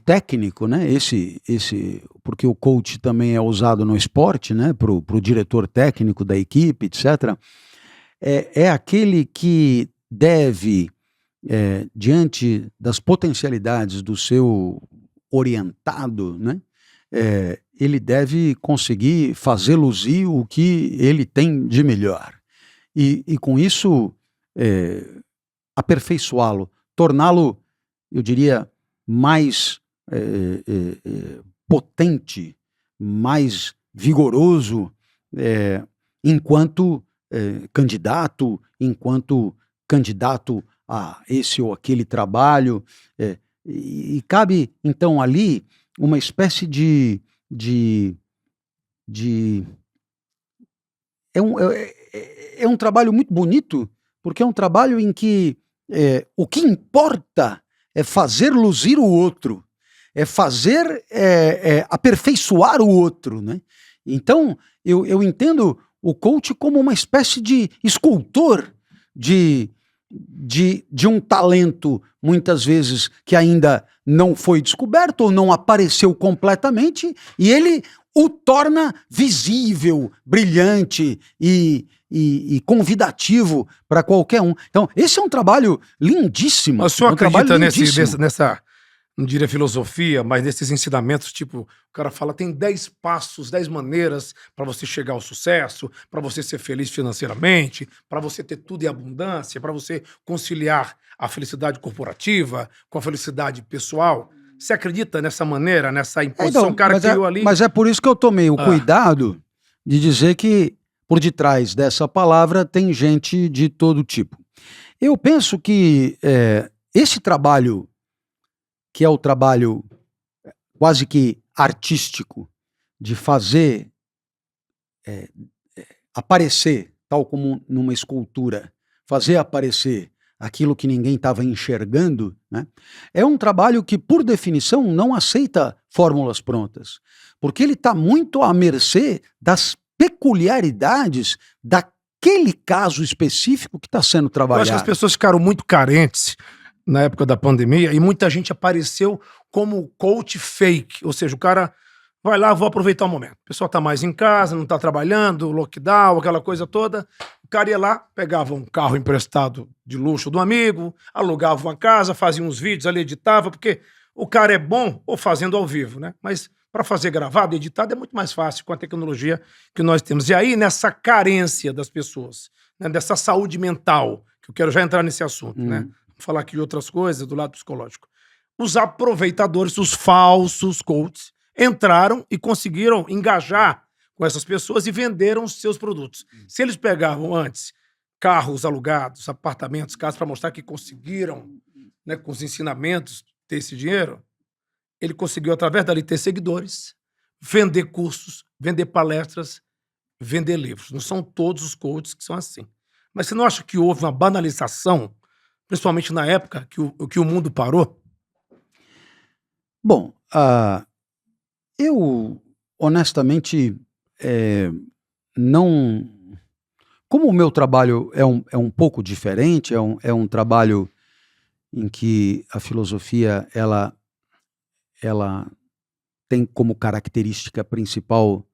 técnico, né, porque o coach também é usado no esporte, né, pro diretor técnico da equipe, etc., é aquele que deve, diante das potencialidades do seu orientado, né, ele deve conseguir fazer luzir o que ele tem de melhor. E com isso, aperfeiçoá-lo, torná-lo, eu diria, mais potente, mais vigoroso, enquanto candidato a esse ou aquele trabalho. E cabe, então, ali uma espécie de é um trabalho muito bonito, porque é um trabalho em que o que importa é fazer luzir o outro, é fazer aperfeiçoar o outro, né? Então, eu entendo o coach como uma espécie de escultor de um talento, muitas vezes, que ainda não foi descoberto ou não apareceu completamente, e ele o torna visível, brilhante e convidativo para qualquer um. Então, esse é um trabalho lindíssimo. Mas o senhor acredita nessa, não diria filosofia, mas nesses ensinamentos, tipo, o cara fala, tem 10 passos, 10 maneiras para você chegar ao sucesso, para você ser feliz financeiramente, para você ter tudo em abundância, para você conciliar a felicidade corporativa com a felicidade pessoal. Você acredita nessa maneira, nessa imposição que o cara criou ali? Mas é por isso que eu tomei o cuidado de dizer que por detrás dessa palavra tem gente de todo tipo. Eu penso que esse trabalho, que é o trabalho quase que artístico, de fazer aparecer, tal como numa escultura, fazer aparecer aquilo que ninguém estava enxergando, né? É um trabalho que, por definição, não aceita fórmulas prontas, porque ele está muito à mercê das peculiaridades daquele caso específico que está sendo trabalhado. Eu acho que as pessoas ficaram muito carentes na época da pandemia e muita gente apareceu como coach fake, ou seja, o cara vai lá, vou aproveitar o momento. O pessoal está mais em casa, não está trabalhando, lockdown, aquela coisa toda. O cara ia lá, pegava um carro emprestado de luxo do amigo, alugava uma casa, fazia uns vídeos ali, editava, porque o cara é bom ou fazendo ao vivo, né? Mas para fazer gravado, editado, é muito mais fácil com a tecnologia que nós temos. E aí, nessa carência das pessoas, né, dessa saúde mental, que eu quero já entrar nesse assunto, né? Vamos falar aqui de outras coisas, do lado psicológico. Os aproveitadores, os falsos coaches, entraram e conseguiram engajar com essas pessoas e venderam os seus produtos. Se eles pegavam antes carros alugados, apartamentos, casas, para mostrar que conseguiram, né, com os ensinamentos, ter esse dinheiro, ele conseguiu, através dali, ter seguidores, vender cursos, vender palestras, vender livros. Não são todos os coaches que são assim. Mas você não acha que houve uma banalização, principalmente na época que o mundo parou? Bom, eu, honestamente, não... Como o meu trabalho é um pouco diferente, é um trabalho em que a filosofia, ela tem como característica principal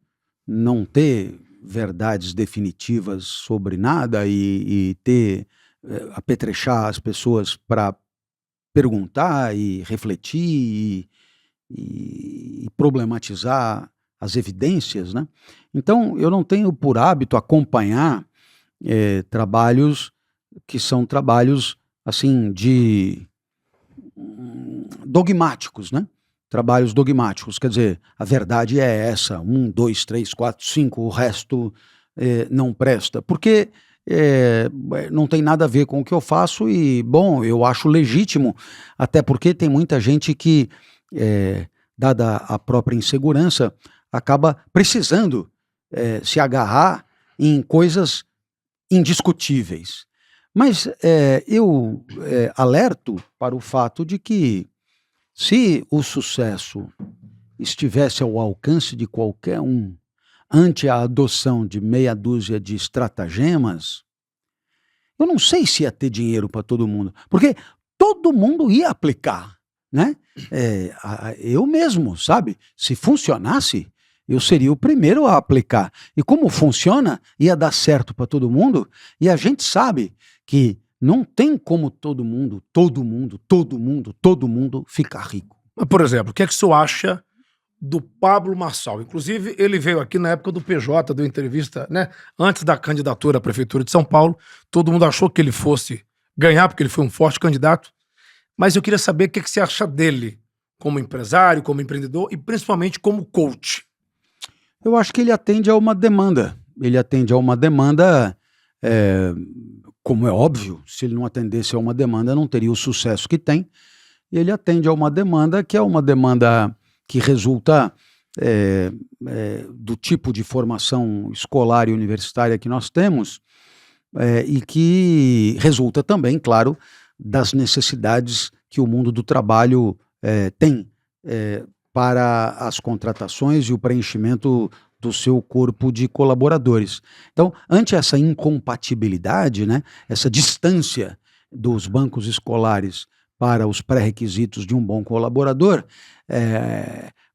não ter verdades definitivas sobre nada e apetrechar as pessoas para perguntar e refletir e problematizar as evidências, né? Então, eu não tenho por hábito acompanhar trabalhos que são trabalhos, assim, dogmáticos, né? Trabalhos dogmáticos, quer dizer, a verdade é essa, 1, 2, 3, 4, 5, o resto não presta, porque não tem nada a ver com o que eu faço e, bom, eu acho legítimo, até porque tem muita gente que, dada a própria insegurança, acaba precisando se agarrar em coisas indiscutíveis. Mas eu alerto para o fato de que, se o sucesso estivesse ao alcance de qualquer um ante a adoção de meia dúzia de estratagemas, eu não sei se ia ter dinheiro para todo mundo, porque todo mundo ia aplicar, né? Eu mesmo, sabe? Se funcionasse, eu seria o primeiro a aplicar. E como funciona, ia dar certo para todo mundo, e a gente sabe que não tem como todo mundo ficar rico. Mas, por exemplo, o que é que o senhor acha do Pablo Marçal? Inclusive, ele veio aqui na época do PJ, deu entrevista, né? Antes da candidatura à Prefeitura de São Paulo. Todo mundo achou que ele fosse ganhar, porque ele foi um forte candidato. Mas eu queria saber o que é que você acha dele como empresário, como empreendedor e principalmente como coach? Eu acho que ele atende a uma demanda. Ele atende a uma demanda, como é óbvio, se ele não atendesse a uma demanda, não teria o sucesso que tem. Ele atende a uma demanda que é uma demanda que resulta do tipo de formação escolar e universitária que nós temos, e que resulta também, claro, das necessidades que o mundo do trabalho tem para as contratações e o preenchimento do seu corpo de colaboradores. Então, ante essa incompatibilidade, né, essa distância dos bancos escolares para os pré-requisitos de um bom colaborador,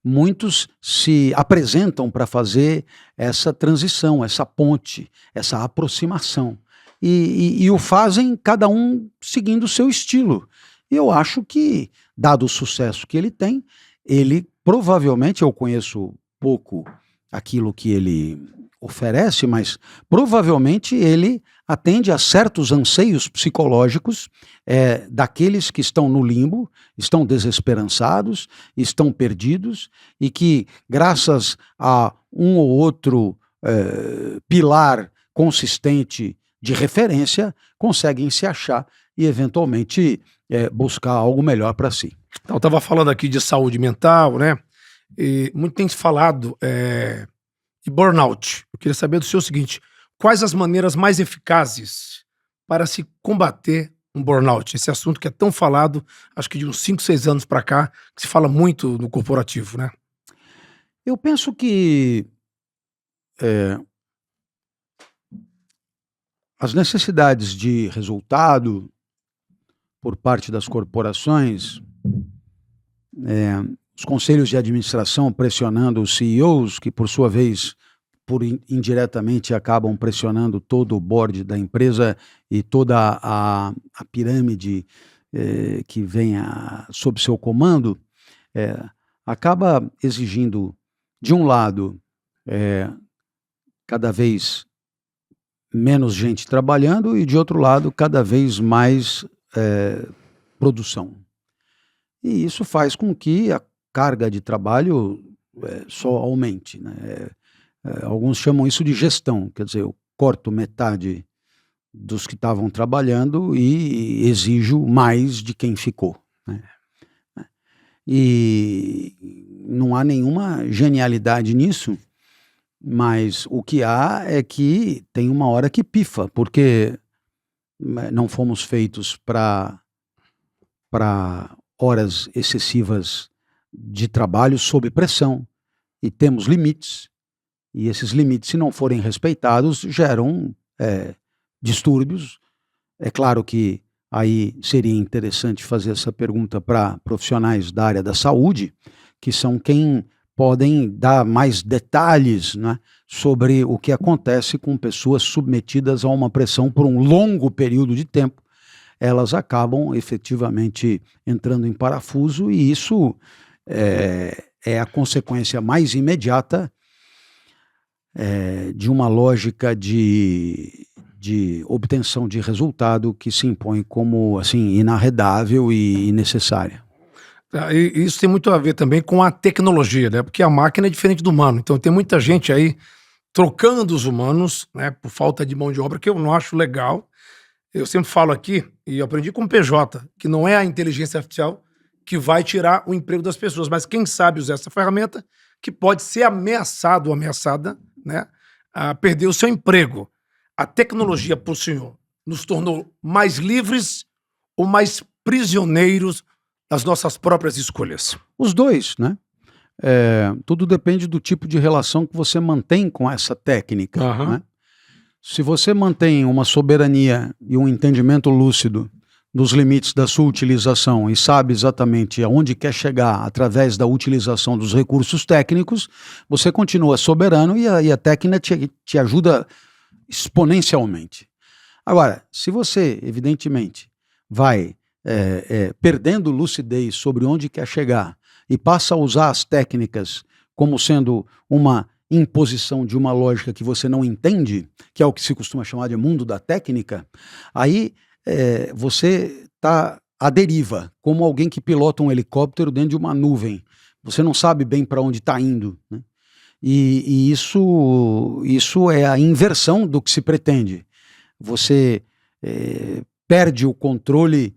muitos se apresentam para fazer essa transição, essa ponte, essa aproximação. E o fazem cada um seguindo o seu estilo. E eu acho que, dado o sucesso que ele provavelmente, eu conheço pouco aquilo que ele oferece, mas provavelmente ele atende a certos anseios psicológicos daqueles que estão no limbo, estão desesperançados, estão perdidos e que, graças a um ou outro pilar consistente de referência, conseguem se achar e, eventualmente, buscar algo melhor para si. Então, eu estava falando aqui de saúde mental, né? E muito tem se falado de burnout. Eu queria saber do senhor o seguinte: quais as maneiras mais eficazes para se combater um burnout? Esse assunto que é tão falado, acho que de uns 5, 6 anos para cá, que se fala muito no corporativo, né? Eu penso que as necessidades de resultado por parte das corporações, os conselhos de administração pressionando os CEOs, que por sua vez, indiretamente, acabam pressionando todo o board da empresa e toda a pirâmide que vem sob seu comando, acaba exigindo, de um lado, cada vez menos gente trabalhando e, de outro lado, cada vez mais produção. E isso faz com que a carga de trabalho só aumente, né? Alguns chamam isso de gestão, quer dizer, eu corto metade dos que estavam trabalhando e exijo mais de quem ficou, né? E não há nenhuma genialidade nisso, mas o que há é que tem uma hora que pifa, porque não fomos feitos para horas excessivas de trabalho sob pressão, e temos limites, e esses limites, se não forem respeitados, geram distúrbios. É claro que aí seria interessante fazer essa pergunta para profissionais da área da saúde, que são quem podem dar mais detalhes, né, sobre o que acontece com pessoas submetidas a uma pressão por um longo período de tempo. Elas acabam efetivamente entrando em parafuso, e isso é a consequência mais imediata de uma lógica de obtenção de resultado que se impõe como assim, inarredável e necessária. E isso tem muito a ver também com a tecnologia, né? Porque a máquina é diferente do humano. Então tem muita gente aí trocando os humanos, né, por falta de mão de obra, que eu não acho legal. Eu sempre falo aqui, e eu aprendi com o PJ, que não é a inteligência artificial que vai tirar o emprego das pessoas, mas quem sabe usar essa ferramenta que pode ser ameaçado ou ameaçada, né, a perder o seu emprego. A tecnologia, por senhor, nos tornou mais livres ou mais prisioneiros das nossas próprias escolhas? Os dois, né? Tudo depende do tipo de relação que você mantém com essa técnica, né? Se você mantém uma soberania e um entendimento lúcido dos limites da sua utilização e sabe exatamente aonde quer chegar através da utilização dos recursos técnicos, você continua soberano e a técnica te ajuda exponencialmente. Agora, se você, evidentemente, vai perdendo lucidez sobre onde quer chegar e passa a usar as técnicas como sendo uma imposição de uma lógica que você não entende, que é o que se costuma chamar de mundo da técnica, aí você está à deriva, como alguém que pilota um helicóptero dentro de uma nuvem. Você não sabe bem para onde está indo, né? E isso é a inversão do que se pretende. Você perde o controle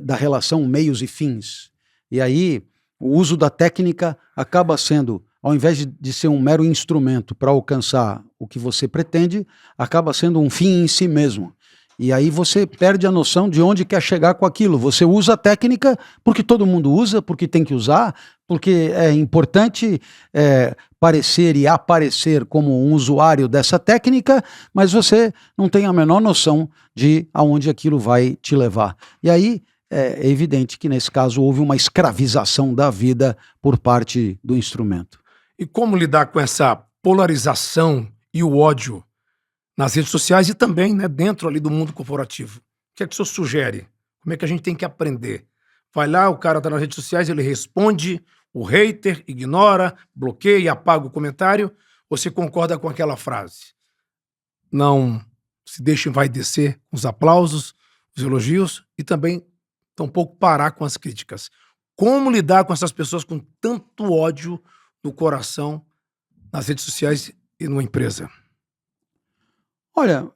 da relação meios e fins. E aí o uso da técnica acaba sendo, ao invés de ser um mero instrumento para alcançar o que você pretende, acaba sendo um fim em si mesmo. E aí você perde a noção de onde quer chegar com aquilo. Você usa a técnica porque todo mundo usa, porque tem que usar, porque é importante parecer e aparecer como um usuário dessa técnica, mas você não tem a menor noção de aonde aquilo vai te levar. E aí é evidente que nesse caso houve uma escravização da vida por parte do instrumento. E como lidar com essa polarização e o ódio nas redes sociais e também, né, dentro ali do mundo corporativo? O que é que o senhor sugere? Como é que a gente tem que aprender? Vai lá, o cara tá nas redes sociais, ele responde, o hater ignora, bloqueia, apaga o comentário, ou você concorda com aquela frase? Não se deixe envaidecer com os aplausos, os elogios e também tampouco parar com as críticas. Como lidar com essas pessoas com tanto ódio no coração, nas redes sociais e numa empresa? Olha,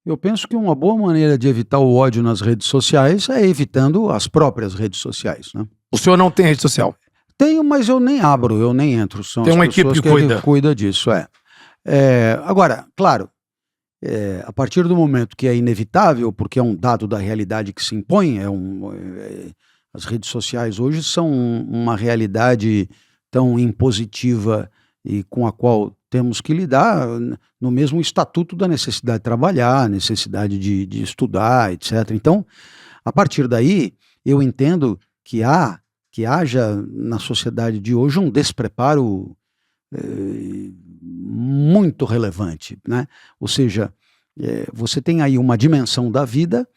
eu penso que uma boa maneira de evitar o ódio nas redes sociais é evitando as próprias redes sociais, né? O senhor não tem rede social? Tenho, mas eu nem abro, eu nem entro. São tem as uma equipe que cuida disso, Agora, claro, a partir do momento que é inevitável, porque é um dado da realidade que se impõe, as redes sociais hoje são uma realidade tão impositiva e com a qual temos que lidar no mesmo estatuto da necessidade de trabalhar, necessidade de estudar, etc. Então, a partir daí, eu entendo que haja na sociedade de hoje um despreparo muito relevante, né? Ou seja, você tem aí uma dimensão da vida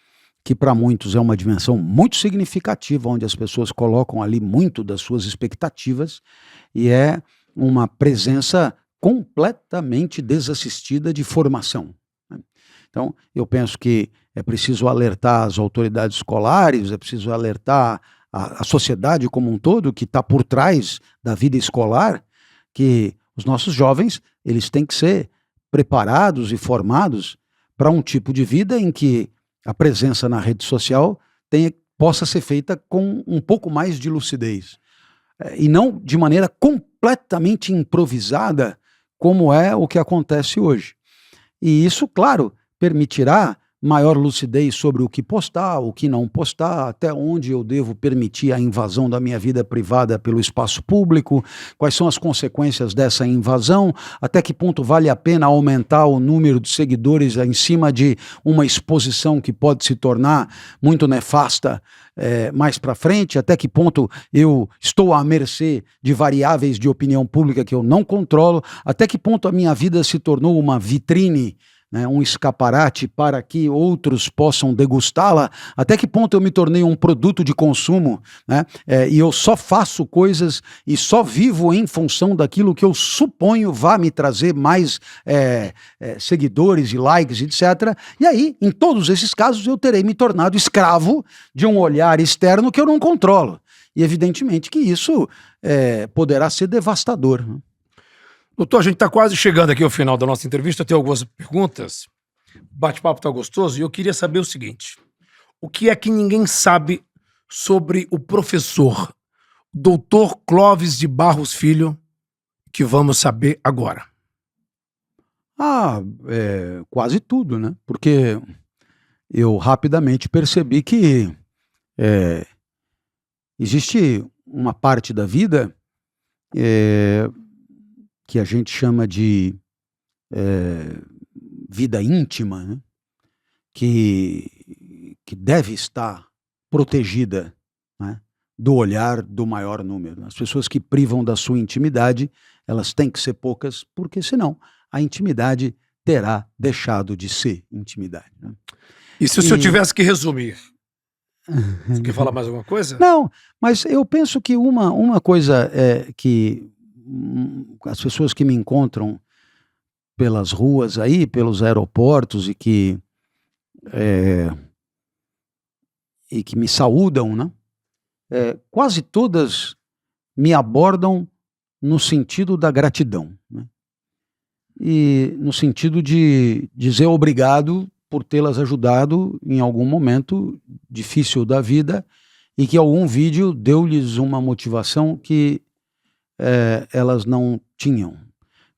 que para muitos é uma dimensão muito significativa, onde as pessoas colocam ali muito das suas expectativas, e é uma presença completamente desassistida de formação, né? Então, eu penso que é preciso alertar as autoridades escolares, é preciso alertar a sociedade como um todo que está por trás da vida escolar, que os nossos jovens eles têm que ser preparados e formados para um tipo de vida em que a presença na rede social possa ser feita com um pouco mais de lucidez. E não de maneira completamente improvisada, como é o que acontece hoje. E isso, claro, permitirá maior lucidez sobre o que postar, o que não postar, até onde eu devo permitir a invasão da minha vida privada pelo espaço público, quais são as consequências dessa invasão, até que ponto vale a pena aumentar o número de seguidores em cima de uma exposição que pode se tornar muito nefasta mais para frente, até que ponto eu estou à mercê de variáveis de opinião pública que eu não controlo, até que ponto a minha vida se tornou uma vitrine, né, um escaparate para que outros possam degustá-la, até que ponto eu me tornei um produto de consumo, né, e eu só faço coisas e só vivo em função daquilo que eu suponho vá me trazer mais seguidores e likes, etc. E aí, em todos esses casos, eu terei me tornado escravo de um olhar externo que eu não controlo. E evidentemente que isso poderá ser devastador, né? Doutor, a gente está quase chegando aqui ao final da nossa entrevista, tem algumas perguntas, o bate-papo está gostoso, e eu queria saber o seguinte: o que é que ninguém sabe sobre o professor Dr. Clóvis de Barros Filho, que vamos saber agora? Quase tudo, né? Porque eu rapidamente percebi que existe uma parte da vida que a gente chama de vida íntima, né? que deve estar protegida, né, do olhar do maior número. As pessoas que privam da sua intimidade, elas têm que ser poucas, porque senão a intimidade terá deixado de ser intimidade, né? E se o senhor tivesse que resumir? Você quer falar mais alguma coisa? Não, mas eu penso que uma coisa que as pessoas que me encontram pelas ruas aí, pelos aeroportos, e que e que me saúdam, né? Quase todas me abordam no sentido da gratidão, né? E no sentido de dizer obrigado por tê-las ajudado em algum momento difícil da vida e que algum vídeo deu-lhes uma motivação que elas não tinham.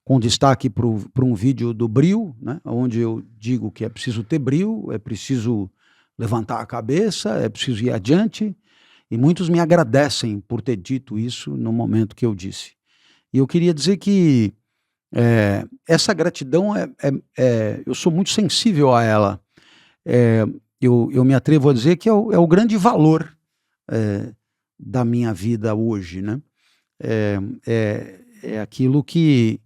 Com destaque para um vídeo do brio, né, onde eu digo que é preciso ter brio, é preciso levantar a cabeça, é preciso ir adiante, e muitos me agradecem por ter dito isso no momento que eu disse. E eu queria dizer que essa gratidão, eu sou muito sensível a ela. Eu me atrevo a dizer que é o grande valor da minha vida hoje, né? É aquilo que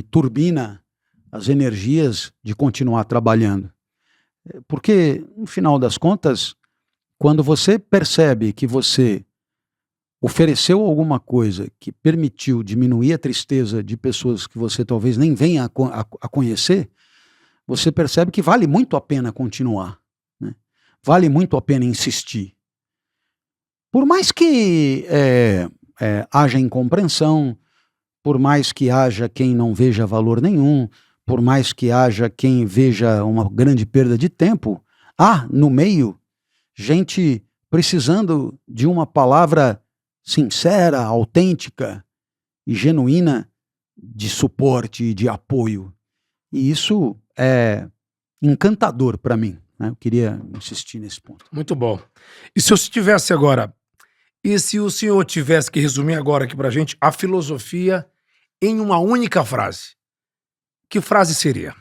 turbina as energias de continuar trabalhando. Porque, no final das contas, quando você percebe que você ofereceu alguma coisa que permitiu diminuir a tristeza de pessoas que você talvez nem venha a conhecer, você percebe que vale muito a pena continuar, né? Vale muito a pena insistir. Por mais que haja incompreensão, por mais que haja quem não veja valor nenhum, por mais que haja quem veja uma grande perda de tempo, há no meio gente precisando de uma palavra sincera, autêntica e genuína de suporte e de apoio. E isso é encantador para mim, né? Eu queria insistir nesse ponto. Muito bom. E se eu estivesse agora, e se o senhor tivesse que resumir agora aqui pra gente a filosofia em uma única frase, que frase seria?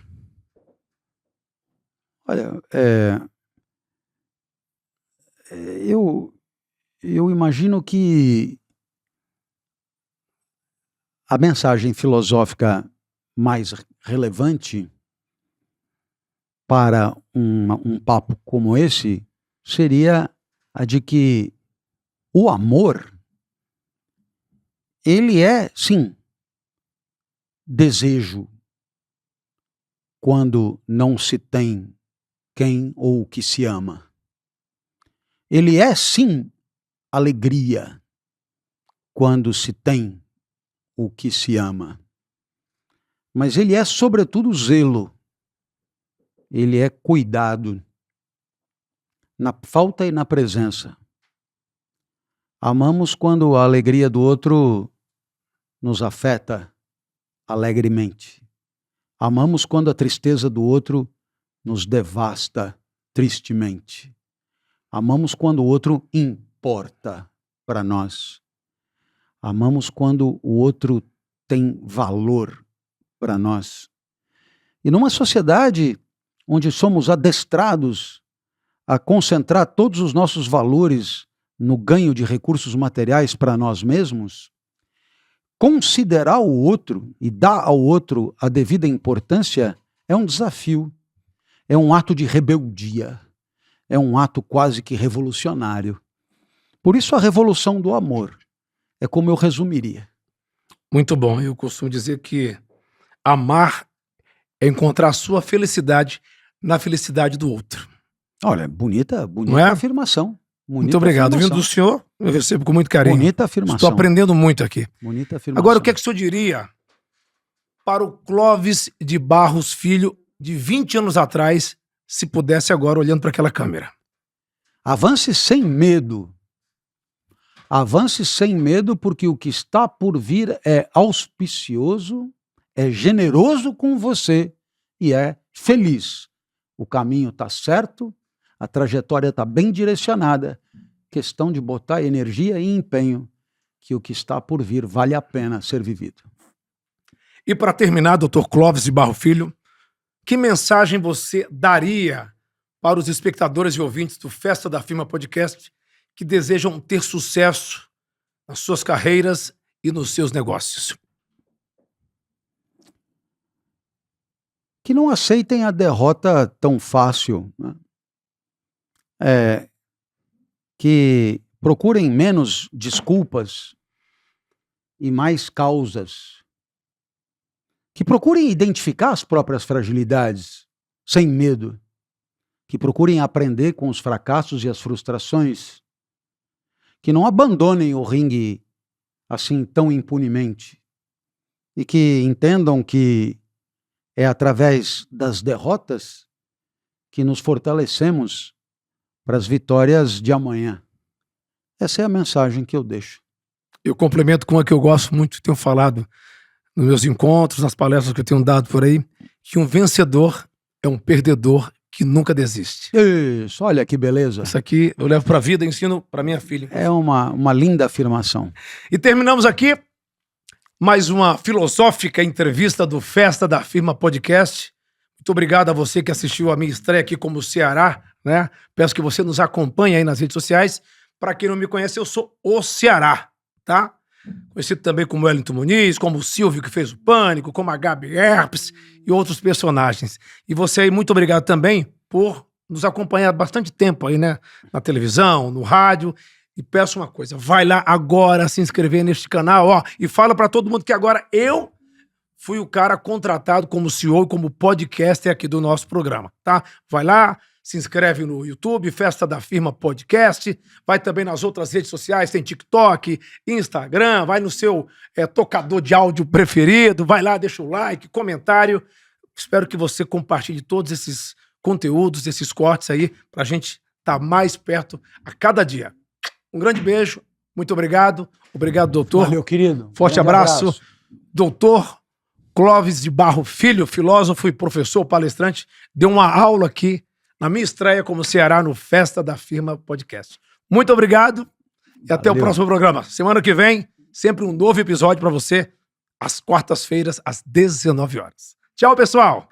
Olha, eu imagino que a mensagem filosófica mais relevante para um papo como esse seria a de que o amor, ele é, sim, desejo quando não se tem quem ou o que se ama. Ele é, sim, alegria quando se tem o que se ama. Mas ele é, sobretudo, zelo. Ele é cuidado na falta e na presença. Amamos quando a alegria do outro nos afeta alegremente. Amamos quando a tristeza do outro nos devasta tristemente. Amamos quando o outro importa para nós. Amamos quando o outro tem valor para nós. E numa sociedade onde somos adestrados a concentrar todos os nossos valores no ganho de recursos materiais para nós mesmos, considerar o outro e dar ao outro a devida importância é um desafio, é um ato de rebeldia, é um ato quase que revolucionário. Por isso a revolução do amor é como eu resumiria. Muito bom. Eu costumo dizer que amar é encontrar a sua felicidade na felicidade do outro. Olha, bonita afirmação. Muito obrigado. Vindo do senhor, eu recebo com muito carinho. Bonita afirmação. Estou aprendendo muito aqui. Bonita afirmação. Agora, o que é que o senhor diria para o Clóvis de Barros Filho, de 20 anos atrás, se pudesse agora, olhando para aquela câmera? Avance sem medo. Avance sem medo, porque o que está por vir é auspicioso, é generoso com você e é feliz. O caminho está certo, a trajetória está bem direcionada. Questão de botar energia e empenho, que o que está por vir vale a pena ser vivido. E para terminar, Dr. Clóvis de Barros Filho, que mensagem você daria para os espectadores e ouvintes do Festa da Firma Podcast que desejam ter sucesso nas suas carreiras e nos seus negócios? Que não aceitem a derrota tão fácil, né? Que procurem menos desculpas e mais causas. Que procurem identificar as próprias fragilidades sem medo. que procurem aprender com os fracassos e as frustrações, que não abandonem o ringue assim tão impunemente e que entendam que é através das derrotas que nos fortalecemos para as vitórias de amanhã. Essa é a mensagem que eu deixo. Eu complemento com a que eu gosto muito, tenho falado nos meus encontros, nas palestras que eu tenho dado por aí, que um vencedor é um perdedor que nunca desiste. Isso, olha que beleza. Isso aqui eu levo para a vida e ensino para minha filha. É uma linda afirmação. E terminamos aqui mais uma filosófica entrevista do Festa da Firma Podcast. Muito obrigado a você que assistiu a minha estreia aqui como Ceará, né? Peço que você nos acompanhe aí nas redes sociais. Para quem não me conhece, eu sou o Ceará, tá? Conhecido também como Wellington Muniz, como o Silvio que fez o Pânico, como a Gabi Herpes e outros personagens. E você aí, muito obrigado também por nos acompanhar há bastante tempo aí, né? Na televisão, no rádio. E peço uma coisa, vai lá agora se inscrever neste canal, ó, e fala para todo mundo que agora eu fui o cara contratado como CEO e como podcaster aqui do nosso programa, tá? Vai lá, se inscreve no YouTube, Festa da Firma Podcast, vai também nas outras redes sociais, tem TikTok, Instagram, vai no seu tocador de áudio preferido, vai lá, deixa o like, comentário. Espero que você compartilhe todos esses conteúdos, esses cortes aí, pra gente estar mais perto a cada dia. Um grande beijo, muito obrigado. Obrigado, doutor. Valeu, querido. Forte abraço. Doutor Clóvis de Barro Filho, filósofo e professor palestrante, deu uma aula aqui na minha estreia como Ceará no Festa da Firma Podcast. Muito obrigado e até o próximo programa. Semana que vem, sempre um novo episódio para você, às quartas-feiras, às 19 horas. Tchau, pessoal!